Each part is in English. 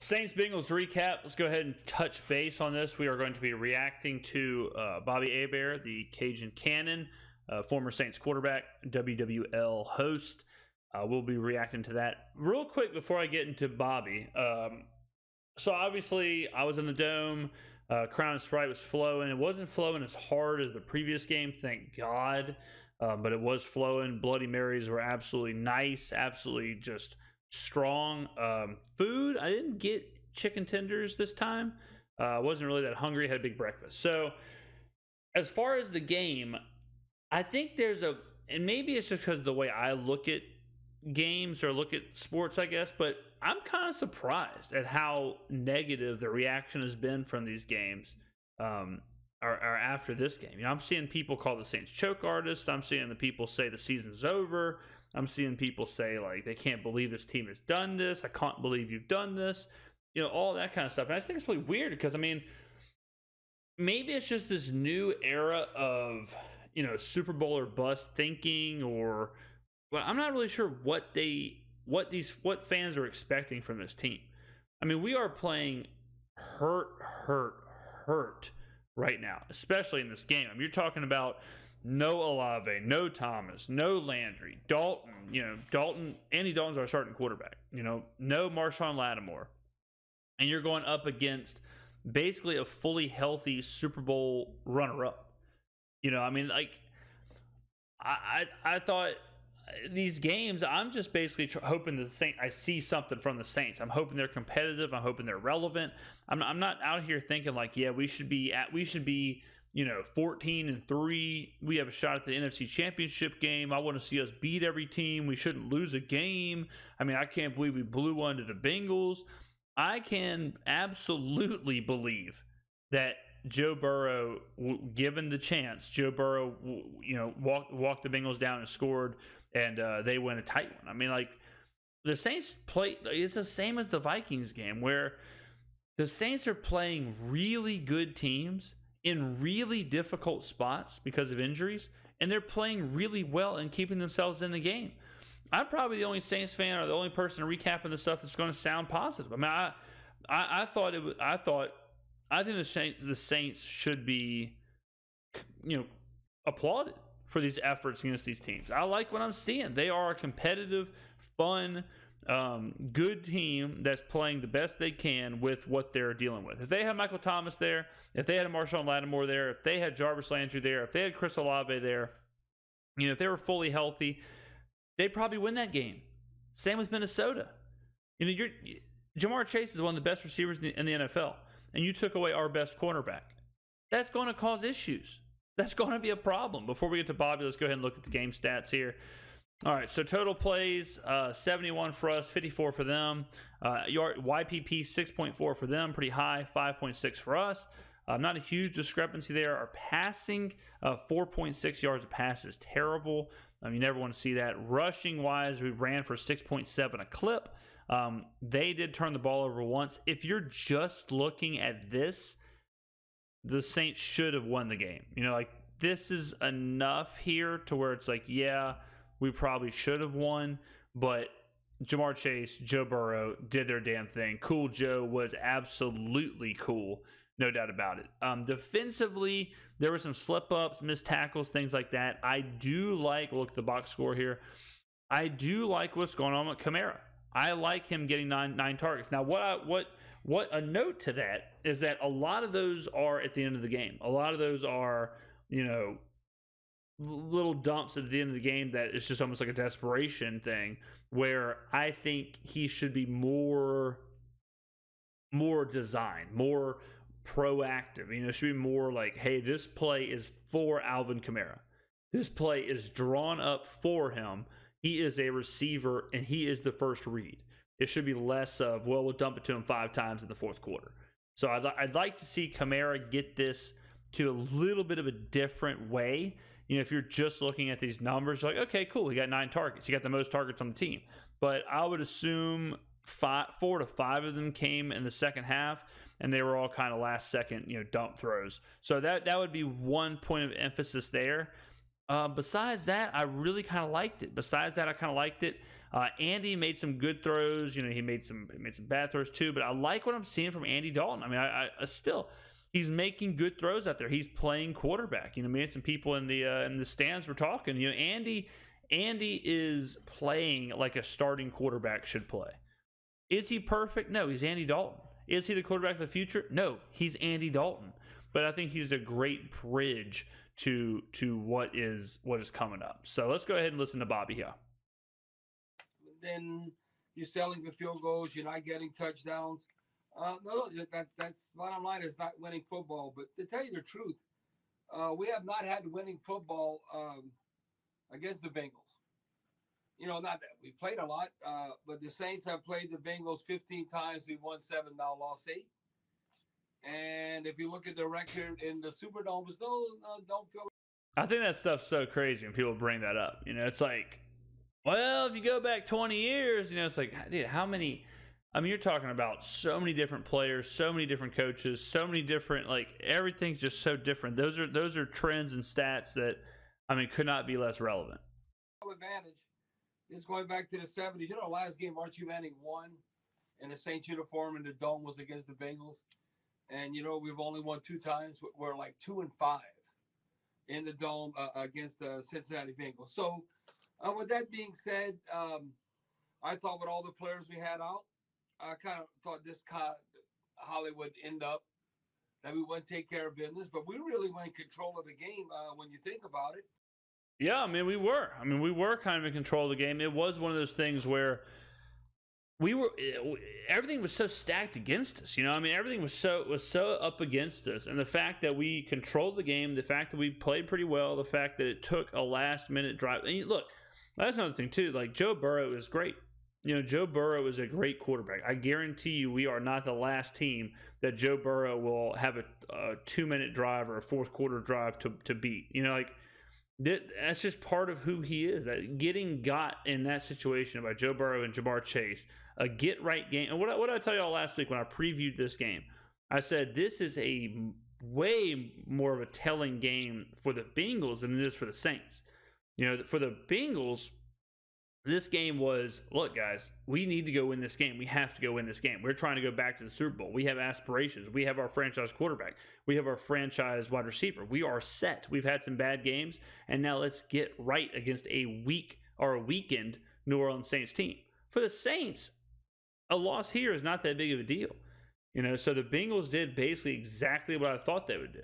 Saints Bengals recap. Let's go ahead and touch base on this. We are going to be reacting to Bobby Hebert, the Cajun Cannon, former Saints quarterback, WWL host. We'll be reacting to that real quick before I get into Bobby. So obviously, I was in the Dome. Crown and Sprite was flowing. It wasn't flowing as hard as the previous game, thank God. But it was flowing. Bloody Marys were absolutely nice, absolutely just strong. Food, I didn't get chicken tenders this time. I wasn't really that hungry. I had a big breakfast. So as far as the game, I think there's and maybe it's just because of the way I look at games or look at sports, I guess, but I'm kind of surprised at how negative the reaction has been from these games or after this game. You know, I'm seeing people call the Saints choke artists. I'm seeing the people say the season's over. I'm seeing people say, like, they can't believe this team has done this. I can't believe you've done this. You know, all that kind of stuff. And I just think it's really weird because, I mean, maybe it's just this new era of, you know, Super Bowl or bust thinking, or well, I'm not really sure what fans are expecting from this team. I mean, we are playing hurt right now, especially in this game. I mean, you're talking about no Olave, no Thomas, no Landry, Dalton. You know, Andy Dalton's our starting quarterback. You know, no Marshawn Lattimore, and you're going up against basically a fully healthy Super Bowl runner-up. You know, I mean, like, I thought these games, I'm just basically hoping the Saints, I see something from the Saints. I'm hoping they're competitive. I'm hoping they're relevant. I'm not out here thinking like, yeah, we should be, you know, 14-3. We have a shot at the NFC Championship game. I want to see us beat every team. We shouldn't lose a game. I mean, I can't believe we blew one to the Bengals. I can absolutely believe that Joe Burrow, given the chance, Joe Burrow, you know, walked the Bengals down and scored, and they win a tight one. I mean, like, the Saints play, it's the same as the Vikings game, where the Saints are playing really good teams in really difficult spots because of injuries, and they're playing really well and keeping themselves in the game. I'm probably the only Saints fan or the only person recapping the stuff that's going to sound positive. I mean, I think the Saints should be, you know, applauded for these efforts against these teams. I like what I'm seeing. They are a competitive, fun, good team that's playing the best they can with what they're dealing with. If they had Michael Thomas there, if they had a Marshawn Lattimore there, if they had Jarvis Landry there, if they had Chris Olave there, you know, if they were fully healthy, they'd probably win that game. Same with Minnesota. You know, Jamar Chase is one of the best receivers in the NFL, and you took away our best cornerback. That's going to cause issues. That's going to be a problem. Before we get to Bobby, let's go ahead and look at the game stats here. All right, so total plays, 71 for us, 54 for them. YPP, 6.4 for them, pretty high, 5.6 for us. Not a huge discrepancy there. Our passing, 4.6 yards a pass is terrible. You never want to see that. Rushing-wise, we ran for 6.7 a clip. They did turn the ball over once. If you're just looking at this, the Saints should have won the game. You know, like, this is enough here to where it's like, yeah, we probably should have won, but Jamar Chase, Joe Burrow did their damn thing. Cool Joe was absolutely cool, no doubt about it. Defensively, there were some slip-ups, missed tackles, things like that. I do like, look at the box score here, I do like what's going on with Skrmetta. I like him getting nine targets. Now, what a note to that is that a lot of those are at the end of the game. A lot of those are, you know, little dumps at the end of the game that it's just almost like a desperation thing, where I think he should be more designed, more proactive. You know, it should be more like, hey, this play is for Alvin Kamara. This play is drawn up for him. He is a receiver, and he is the first read. It should be less of, well, we'll dump it to him 5 times in the fourth quarter. So I'd like to see Kamara get this to a little bit of a different way. You know, if you're just looking at these numbers, like, okay, cool, he got 9 targets. He got the most targets on the team. But I would assume 4 to 5 of them came in the second half, and they were all kind of last second, you know, dump throws. So that would be one point of emphasis there. Besides that, I really kind of liked it. Andy made some good throws. He made some bad throws too. But I like what I'm seeing from Andy Dalton. I mean, I still, he's making good throws out there. He's playing quarterback. Me and some people in the stands were talking. Andy is playing like a starting quarterback should play. Is he perfect? No, he's Andy Dalton. Is he the quarterback of the future? No, he's Andy Dalton. But I think he's a great bridge to what is coming up. So let's go ahead and listen to Bobby here. Then you're selling the field goals. You're not getting touchdowns. No, that's bottom line is not winning football. But to tell you the truth, we have not had winning football against the Bengals. Not that we played a lot, but the Saints have played the Bengals 15 times. We won 7, now lost 8. And if you look at the record in the Superdome, don't feel. I think that stuff's so crazy when people bring that up. It's like, well, if you go back 20 years, it's like, dude, how many? I mean, you're talking about so many different players, so many different coaches, so many different, like, everything's just so different. Those are trends and stats that, could not be less relevant. Advantage is going back to the 70s. Last game Archie Manning won in a Saints uniform, and the Dome was against the Bengals. And, we've only won 2 times. We're like 2-5 in the Dome against the Cincinnati Bengals. So, with that being said, I thought with all the players we had out, I kind of thought how they would end up, that we wouldn't take care of business. But we really were in control of the game when you think about it. Yeah, we were. We were kind of in control of the game. It was one of those things where everything was so stacked against us. Everything was so up against us. And the fact that we controlled the game, the fact that we played pretty well, the fact that it took a last-minute drive. And look, that's another thing, too. Like, Joe Burrow is great. Joe Burrow is a great quarterback. I guarantee you we are not the last team that Joe Burrow will have a 2-minute drive or a fourth-quarter drive to beat. That's just part of who he is. That getting got in that situation by Joe Burrow and Jamar Chase, a get-right game. And what did I tell y'all last week when I previewed this game? I said this is a way more of a telling game for the Bengals than it is for the Saints. For the Bengals, this game was, look, guys, we need to go win this game. We have to go win this game. We're trying to go back to the Super Bowl. We have aspirations. We have our franchise quarterback. We have our franchise wide receiver. We are set. We've had some bad games, and now let's get right against a weakened New Orleans Saints team. For the Saints, a loss here is not that big of a deal. So the Bengals did basically exactly what I thought they would do.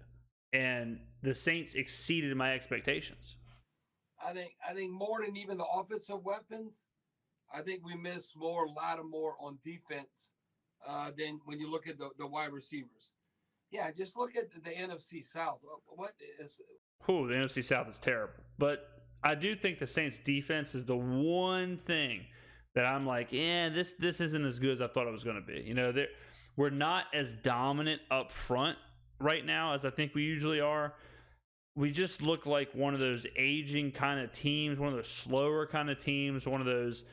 And the Saints exceeded my expectations. I think more than even the offensive weapons, I think we missed Lattimore on defense than when you look at the wide receivers. Yeah, just look at the NFC South. What is? The NFC South is terrible. But I do think the Saints defense is the one thing that I'm like, this isn't as good as I thought it was going to be. We're not as dominant up front right now as I think we usually are. We just look like one of those aging kind of teams, one of those slower kind of teams, one of those.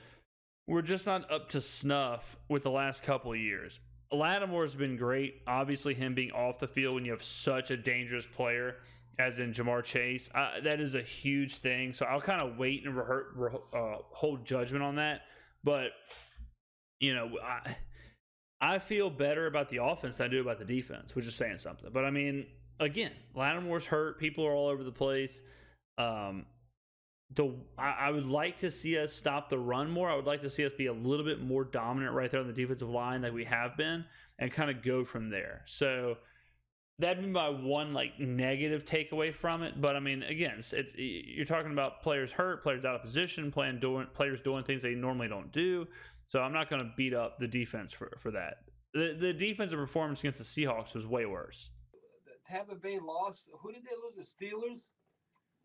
We're just not up to snuff with the last couple of years. Lattimore's been great. Obviously, him being off the field when you have such a dangerous player as in Jamar Chase, that is a huge thing. So I'll kind of wait and hold judgment on that. But, I feel better about the offense than I do about the defense, which is saying something. But, again, Lattimore's hurt. People are all over the place. I would like to see us stop the run more. I would like to see us be a little bit more dominant right there on the defensive line that we have been and kind of go from there. So that'd be my one negative takeaway from it. But again, you're talking about players hurt, players out of position, players doing things they normally don't do. So I'm not going to beat up the defense for that. The defensive performance against the Seahawks was way worse. Tampa Bay lost. Who did they lose? The Steelers?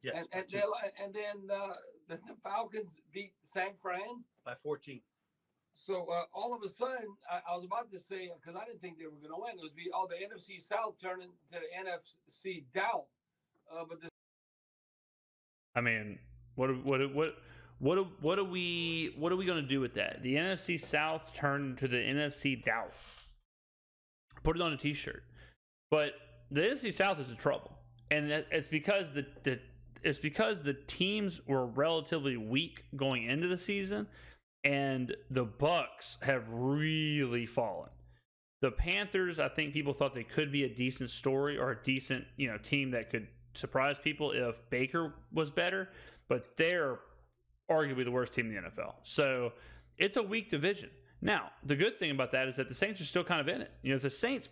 Yes. And then the Falcons beat San Fran? By 14. So all of a sudden, I was about to say, because I didn't think they were going to win, it was the NFC South turning to the NFC down. What are we going to do with that? The NFC South turned to the NFC Down. Put it on a T-shirt. But the NFC South is in trouble, and it's because it's because the teams were relatively weak going into the season, and the Bucs have really fallen. The Panthers, I think people thought they could be a decent story or a decent, team that could surprise people if Baker was better, but they're arguably the worst team in the NFL. So it's a weak division. Now, the good thing about that is that the Saints are still kind of in it. If the Saints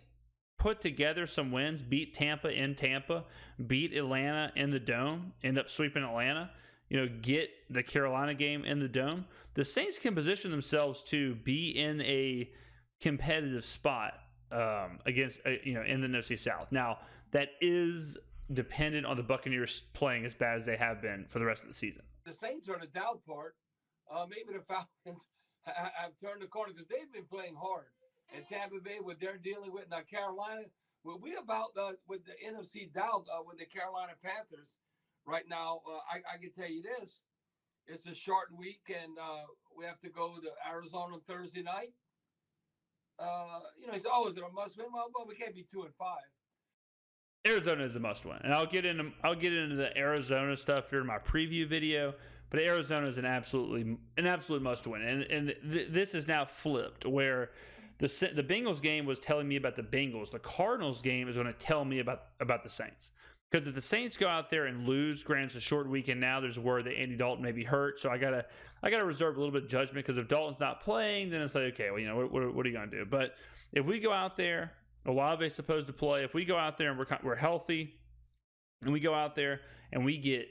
put together some wins, beat Tampa in Tampa, beat Atlanta in the Dome, end up sweeping Atlanta, get the Carolina game in the Dome, the Saints can position themselves to be in a competitive spot against, in the NFC South. Now, that is dependent on the Buccaneers playing as bad as they have been for the rest of the season. The Saints are the doubt part. Maybe the Falcons have turned the corner because they've been playing hard. And Tampa Bay, what they're dealing with now, Carolina, we about with the NFC doubt with the Carolina Panthers right now. I can tell you this: it's a short week, and we have to go to Arizona on Thursday night. He's always a must win. Well, we can't be 2-5. Arizona is a must win, and I'll get into the Arizona stuff here in my preview video. But Arizona is an absolute must win, and this is now flipped where the Bengals game was telling me about the Bengals. The Cardinals game is going to tell me about the Saints. Because if the Saints go out there and lose, granted it's a short weekend now, there's word that Andy Dalton may be hurt, so I gotta reserve a little bit of judgment, because if Dalton's not playing, then it's like, okay, well, what are you gonna do? But if we go out there, Olave's supposed to play. If we go out there and we're healthy, and we go out there and we get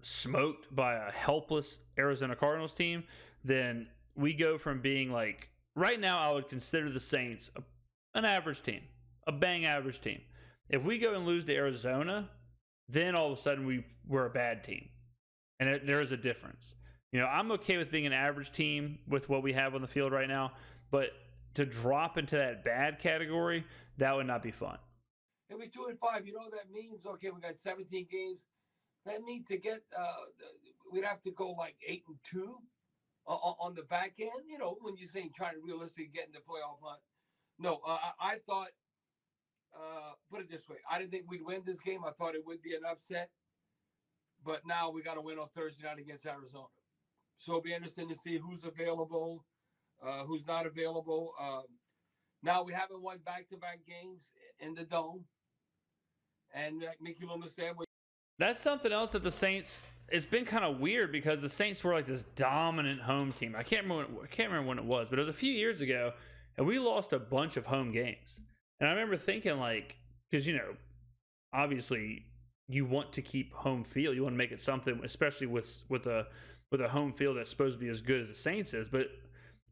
smoked by a helpless Arizona Cardinals team, then we go from being like, right now I would consider the Saints an average team, a bang average team. If we go and lose to Arizona, then all of a sudden we're a bad team. And there is a difference. I'm okay with being an average team with what we have on the field right now, but to drop into that bad category, that would not be fun. If we 2-5, that means, okay, we got 17 games. That means to get, we'd have to go like 8-2 on the back end, when you're saying trying to realistically get in the playoff hunt. No, I thought, put it this way, I didn't think we'd win this game. I thought it would be an upset. But now we got to win on Thursday night against Arizona. So it'll be interesting to see who's available, who's not available. Now we haven't won back-to-back games in the Dome. And like Mickey Loomis said, that's something else that the Saints, it's been kind of weird, because the Saints were like this dominant home team. I can't remember when it was, but it was a few years ago, and we lost a bunch of home games. And I remember thinking, like, because, obviously you want to keep home field. You want to make it something, especially with a home field that's supposed to be as good as the Saints is. But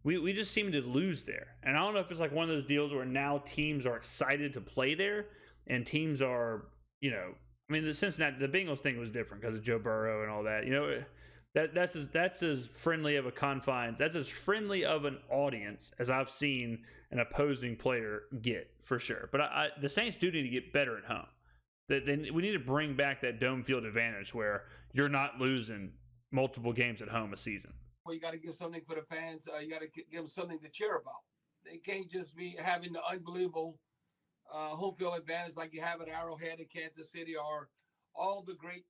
we just seem to lose there. And I don't know if it's like one of those deals where now teams are excited to play there, and teams are, the Bengals thing was different because of Joe Burrow and all that. That's as friendly of a confines. That's as friendly of an audience as I've seen an opposing player get, for sure. But the Saints do need to get better at home. We need to bring back that dome field advantage where you're not losing multiple games at home a season. Well, you got to give something for the fans. You got to give them something to cheer about. They can't just be having the unbelievable home field advantage like you have at Arrowhead in Kansas City, or all the great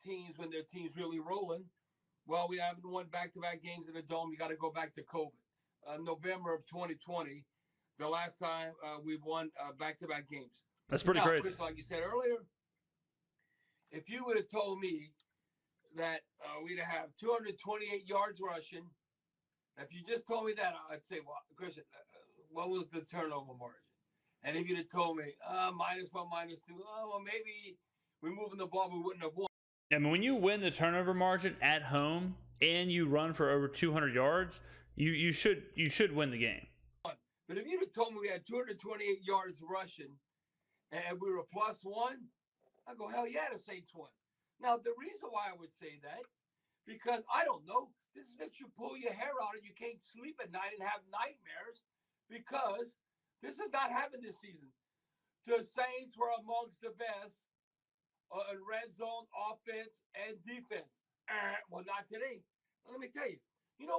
teams when their team's really rolling. Well, we haven't won back-to-back games in the Dome. You got to go back to COVID. November of 2020, the last time we've won back-to-back games. That's pretty crazy. Chris, like you said earlier, if you would have told me that we'd have 228 yards rushing, if you just told me that, I'd say, well, Christian, what was the turnover margin? And if you'd have told me, -1, -2, well, maybe we're moving the ball, we wouldn't have won. I mean, when you win the turnover margin at home and you run for over 200 yards, you should win the game. But if you'd have told me we had 228 yards rushing and we were +1, I go, hell yeah, the Saints won. Now, the reason why I would say that, because I don't know, this makes you pull your hair out and you can't sleep at night and have nightmares, because this has not happened this season. The Saints were amongst the best in red zone offense and defense. Well, not today. Let me tell you.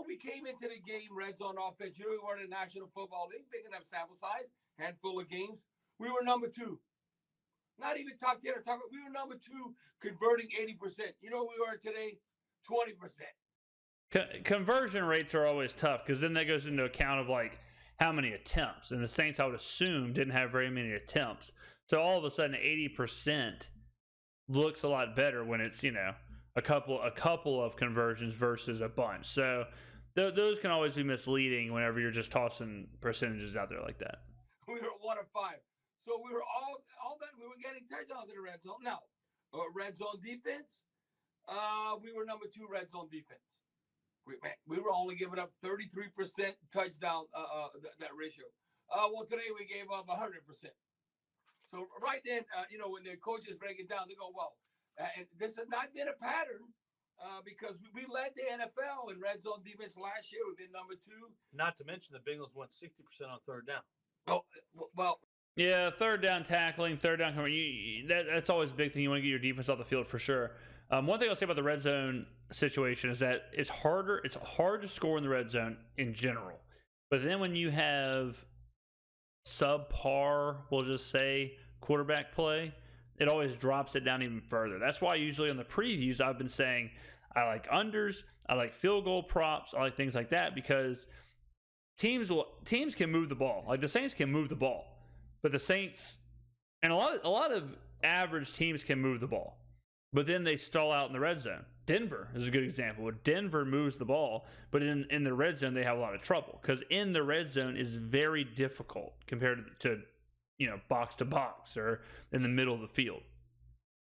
We came into the game red zone offense. We weren't in the National Football League, big enough sample size, handful of games. We were number 2. Not even top 10 or top. We were number 2, converting 80%. You know what we are today? 20%. Conversion rates are always tough because then that goes into account of like how many attempts. And the Saints, I would assume, didn't have very many attempts. So all of a sudden, 80% looks a lot better when it's, you know, a couple of conversions versus a bunch. So those can always be misleading whenever you're just tossing percentages out there like that. We were 1 of 5. So we were all that we were getting touchdowns in the red zone. Now, red zone defense, we were number 2 red zone defense. We were only giving up 33% touchdown that ratio. Well, today we gave up 100%. So right then, you know, when the coaches break it down, they go, well, and this has not been a pattern because we led the NFL in red zone defense last year. We've been number 2. Not to mention the Bengals went 60% on third down. Oh, well. Yeah, third down tackling, third down coming. That's always a big thing. You want to get your defense off the field for sure. One thing I'll say about the red zone situation is that it's hard to score in the red zone in general. But then when you have subpar, we'll just say, quarterback play, it always drops it down even further. That's why usually on the previews I've been saying I like unders, I like field goal props, I like things like that because teams can move the ball. Like the Saints can move the ball. But the Saints and a lot of average teams can move the ball. But then they stall out in the red zone. Denver is a good example where Denver moves the ball, but in the red zone they have a lot of trouble because in the red zone is very difficult compared to you know, box to box or in the middle of the field.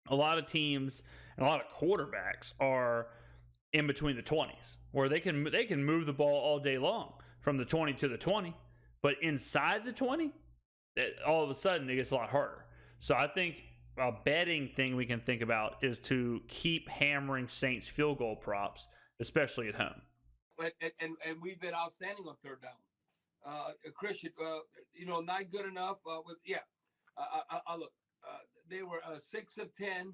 A lot of teams and a lot of quarterbacks are in between the 20s where they can move the ball all day long from the 20 to the 20, but inside the 20, all of a sudden it gets a lot harder. So I think a betting thing we can think about is to keep hammering Saints field goal props, especially at home. And we've been outstanding on third down. Christian, you know, not good enough with, I look, they were 6 of 10,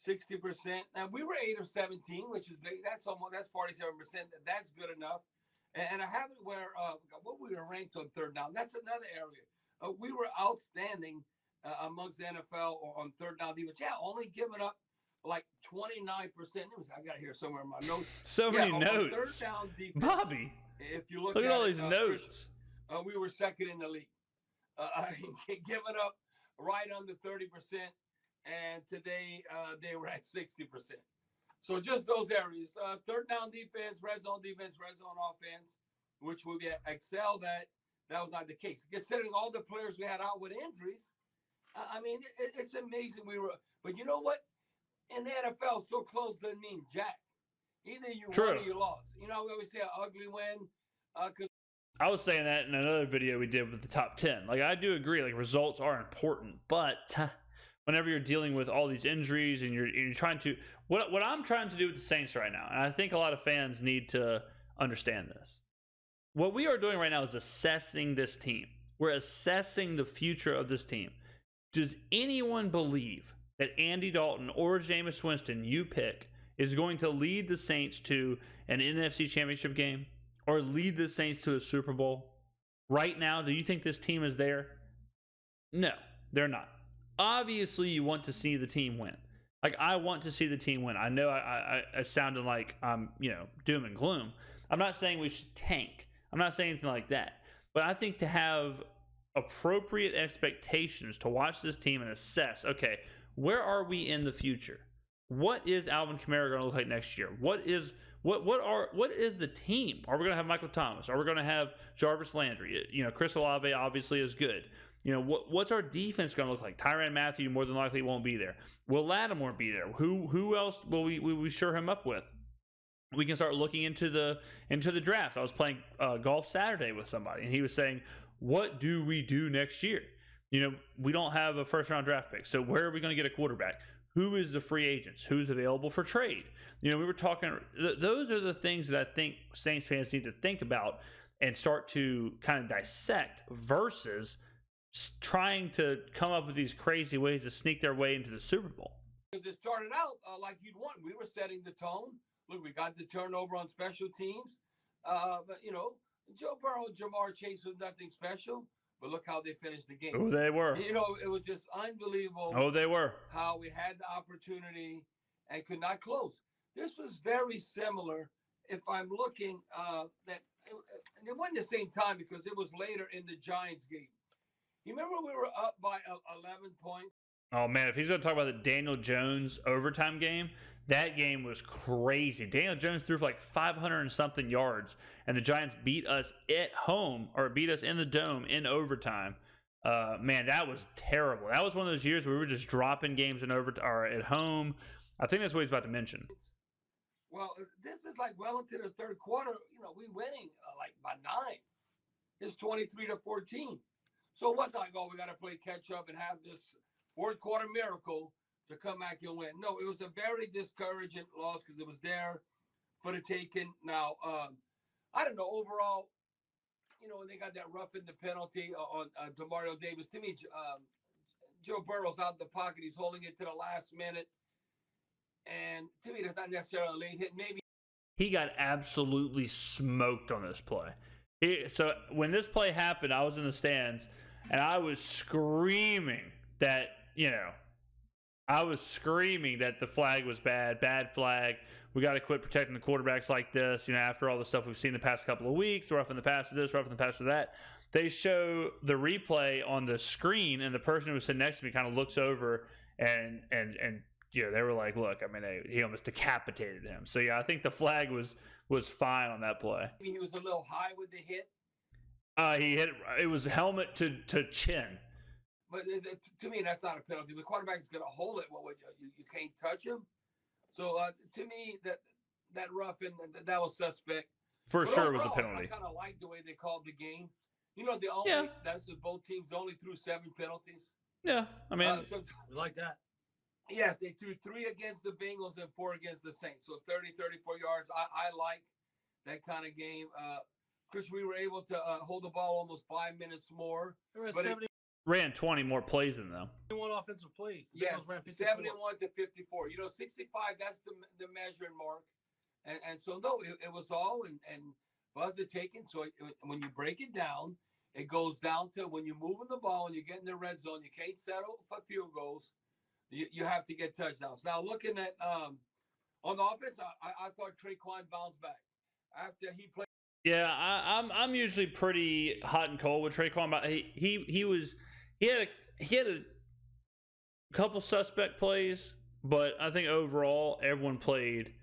60%. And we were 8 of 17, which is big. That's 47%. That's good enough. And I have it where, what we were ranked on third down. That's another area. We were outstanding amongst the NFL on third down defense. Yeah, only giving up like 29%. I got it here somewhere in my notes. So many notes. Third down defense, Bobby, if you look at all it, these notes. We were second in the league. Giving up right under 30%. And today they were at 60%. So just those areas. Third down defense, red zone offense, which we excelled at. That was not the case. Considering all the players we had out with injuries, I mean, it's amazing we were. But you know what? In the NFL, so close doesn't mean jack. Either you won or you lost. You know, we always say an ugly win. I was saying that in another video we did with the top 10. Like, I do agree, like, results are important. But whenever you're dealing with all these injuries and you're trying to – what I'm trying to do with the Saints right now, and I think a lot of fans need to understand this. What we are doing right now is assessing this team. We're assessing the future of this team. Does anyone believe that Andy Dalton or Jameis Winston, you pick, is going to lead the Saints to an NFC Championship game or lead the Saints to a Super Bowl? Right now, do you think this team is there? No, they're not. Obviously, you want to see the team win. Like, I want to see the team win. I know I sounded like I'm, doom and gloom. I'm not saying we should tank. I'm not saying anything like that. But I think to have appropriate expectations to watch this team and assess, okay, where are we in the future? What is Alvin Kamara going to look like next year? What is the team? Are we going to have Michael Thomas? Are we going to have Jarvis Landry? Chris Olave obviously is good. What's our defense going to look like? Tyrann Mathieu more than likely won't be there. Will Lattimore be there? Who else will we shore him up with? We can start looking into the drafts. I was playing golf Saturday with somebody, and he was saying, what do we do next year? We don't have a first-round draft pick, so where are we going to get a quarterback? Who is the free agents? Who's available for trade? We were talking. Those are the things that I think Saints fans need to think about and start to kind of dissect versus trying to come up with these crazy ways to sneak their way into the Super Bowl. Because it started out like you'd want. We were setting the tone. Look, we got the turnover on special teams. But, Joe Burrow and Jamar Chase was nothing special. but look how they finished the game. Oh, they were. You know, it was just unbelievable. Oh, they were. How we had the opportunity and could not close. This was very similar. If I'm looking that, and it wasn't the same time because it was later in the Giants game. You remember we were up by 11 points? Oh, man, if he's going to talk about the Daniel Jones overtime game, that game was crazy. Daniel Jones threw for like 500 and something yards, and the Giants beat us at home, or beat us in the Dome in overtime. Man, that was terrible. That was one of those years where we were just dropping games in overtime or at home. I think that's what he's about to mention. Well, this is like well into the third quarter. You know, we winning like by 9. It's 23-14. So it wasn't like, oh, we got to play catch up and have this fourth quarter miracle to come back and win. No, it was a very discouraging loss because it was there for the taking. Now, I don't know, overall, you know, when they got that rough in the penalty on DeMario Davis, to me, Joe Burrow's out in the pocket. He's holding it to the last minute. And to me, that's not necessarily a late hit. Maybe he got absolutely smoked on this play. So when this play happened, I was in the stands, and I was screaming that, you know, the flag was bad flag. We got to quit protecting the quarterbacks like this. You know, after all the stuff we've seen the past couple of weeks, rough in the past for this, rough in the past for that. They show the replay on the screen, and the person who was sitting next to me kind of looks over and yeah, they were like, look, I mean, he almost decapitated him. So yeah, I think the flag was fine on that play. he was a little high with the hit. He hit it was helmet to chin. But to me, that's not a penalty. The quarterback is going to hold it. What would you can't touch him. So to me, that rough and that was suspect. For but sure, overall, it was a penalty. I kind of like the way they called the game. You know, that's both teams only threw 7 penalties. Yeah, I mean, we like that. Yes, they threw 3 against the Bengals and 4 against the Saints. So 30, 34 yards. I like that kind of game. Chris, we were able to hold the ball almost 5 minutes more. Ran 20 more plays than them. 71 offensive plays. Yes, 71 to 54. You know, 65, that's the measuring mark. And so, no, it was all and for us to take it. So when you break it down, it goes down to when you're moving the ball and you get in the red zone, you can't settle for field goals. You have to get touchdowns. Now, looking at on the offense, I thought Traquan bounced back after he played. Yeah, I'm usually pretty hot and cold with Traquan, but he had a couple suspect plays, but I think overall everyone played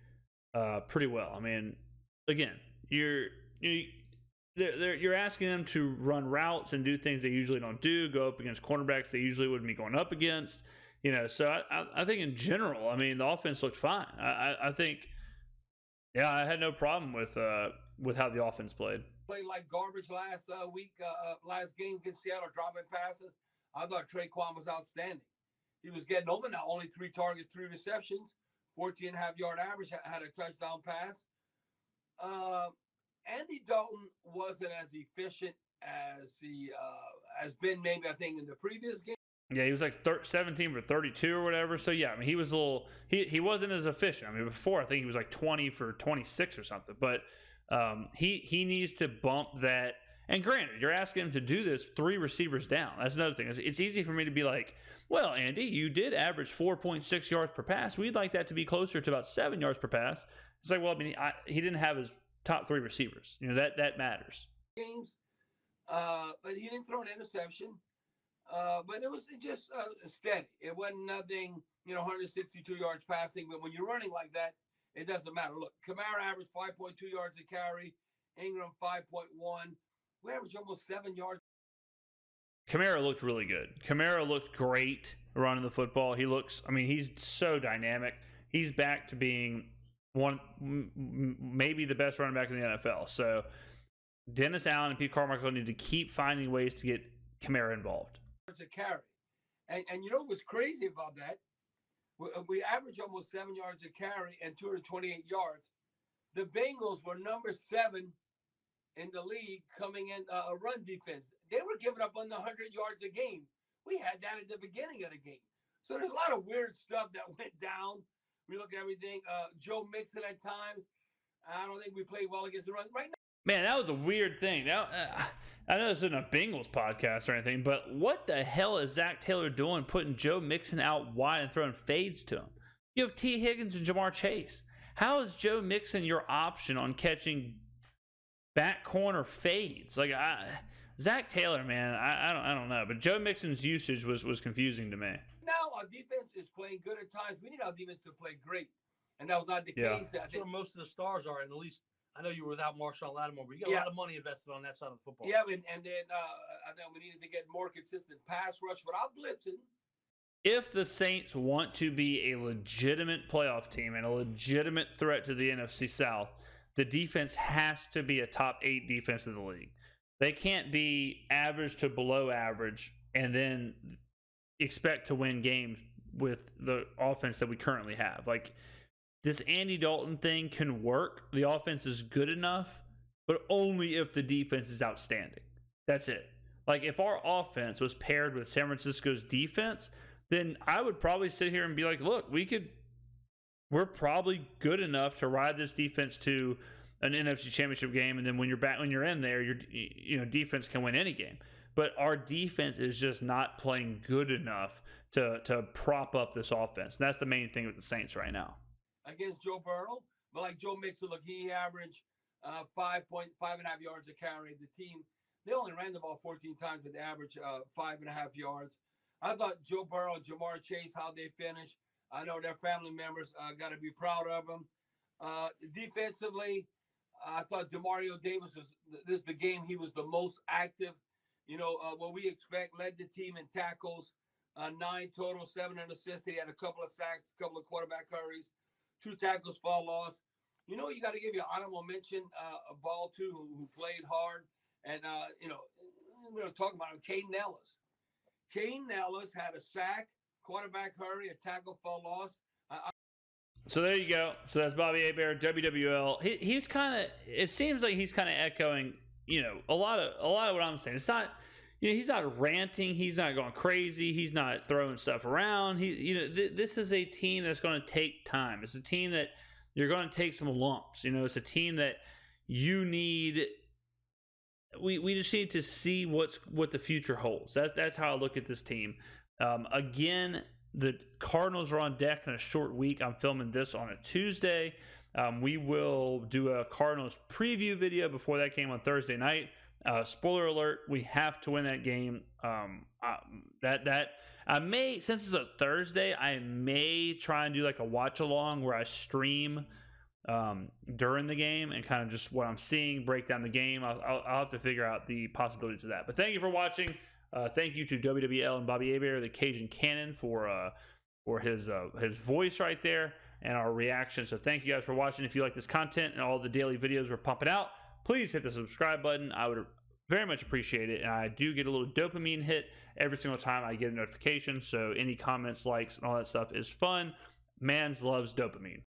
pretty well. I mean, again, you're asking them to run routes and do things they usually don't do, go up against cornerbacks they usually wouldn't be going up against. You know, so I think in general, I mean, the offense looked fine. I think, yeah, I had no problem with how the offense played. Played like garbage last week, last game against Seattle, dropping passes. I thought Traquan was outstanding. He was getting over now, only 3 targets, 3 receptions, 14.5-yard average, had a touchdown pass. Andy Dalton wasn't as efficient as he has been maybe, I think, in the previous game. Yeah, he was like 17 for 32 or whatever. So, yeah, I mean, he was a little – he wasn't as efficient. I mean, before I think he was like 20 for 26 or something. But he needs to bump that. And granted, you're asking him to do this 3 receivers down. That's another thing. It's easy for me to be like, well, Andy, you did average 4.6 yards per pass. We'd like that to be closer to about 7 yards per pass. It's like, well, I mean, he didn't have his top 3 receivers. You know, that matters. Games, but he didn't throw an interception. But it was just steady. It wasn't nothing, 162 yards passing. But when you're running like that, it doesn't matter. Look, Kamara averaged 5.2 yards a carry. Ingram 5.1. We averaged almost 7 yards. Kamara looked really good. Kamara looked great running the football. He's so dynamic. He's back to being maybe the best running back in the NFL. So Dennis Allen and Pete Carmichael need to keep finding ways to get Kamara involved. A carry. And you know what's crazy about that? We averaged almost 7 yards a carry and 228 yards. The Bengals were number 7 in the league coming in a run defense. They were giving up under 100 yards a game. We had that at the beginning of the game. So there's a lot of weird stuff that went down. We look at everything. Joe Mixon at times. I don't think we played well against the run. Right now, Man, that was a weird thing. Now, I know this isn't a Bengals podcast or anything, but what the hell is Zach Taylor doing putting Joe Mixon out wide and throwing fades to him? You have T. Higgins and Jamar Chase. How is Joe Mixon your option on catching back corner fades? Like, Zach Taylor, man, I don't know. But Joe Mixon's usage was confusing to me. Now our defense is playing good at times. We need our defense to play great, and that was not the case. That's where most of the stars are, and at least I know you were without Marshawn Lattimore, but you got a lot of money invested on that side of the football. Yeah, and then I think we needed to get more consistent pass rush without blitzing. If the Saints want to be a legitimate playoff team and a legitimate threat to the NFC South, the defense has to be a top 8 defense in the league. They can't be average to below average and then expect to win games with the offense that we currently have. Like, this Andy Dalton thing can work. The offense is good enough, but only if the defense is outstanding. That's it. Like, if our offense was paired with San Francisco's defense, then I would probably sit here and be like, look, we're probably good enough to ride this defense to an NFC Championship game, and then when you're in there, your defense can win any game. But our defense is just not playing good enough to prop up this offense. And that's the main thing with the Saints right now. Against Joe Burrow, but like Joe Mixon, look, he averaged 5.5 yards a carry. The team, they only ran the ball 14 times with average 5.5 yards. I thought Joe Burrow and Jamar Chase, how they finished. I know their family members got to be proud of them. Defensively, I thought Demario Davis this is the game he was the most active. What we expect, led the team in tackles, 9 total, 7 in assists. He had a couple of sacks, a couple of quarterback hurries, 2 tackles for loss. You got to give you an honorable mention, a ball too, who played hard. And, we're talking about him, Caden Ellis. Caden Ellis had a sack, quarterback hurry, a tackle for loss. So there you go. So that's Bobby Hebert, WWL. He's kind of. It seems like he's kind of echoing, a lot of what I'm saying. It's not, he's not ranting. He's not going crazy. He's not throwing stuff around. This is a team that's going to take time. It's a team that you're going to take some lumps. It's a team that you need. We just need to see what the future holds. That's how I look at this team. Again, the Cardinals are on deck in a short week. I'm filming this on a Tuesday. We will do a Cardinals preview video before that game on Thursday night. Spoiler alert: we have to win that game. I may, since it's a Thursday, I may try and do like a watch along where I stream during the game and kind of just what I'm seeing, break down the game. I'll have to figure out the possibilities of that. But thank you for watching. Thank you to WWL and Bobby Hebert, the Cajun Cannon, for his voice right there and our reaction. So thank you guys for watching. If you like this content and all the daily videos we're pumping out, please hit the subscribe button. I would very much appreciate it. And I do get a little dopamine hit every single time I get a notification. So any comments, likes, and all that stuff is fun. Mans loves dopamine.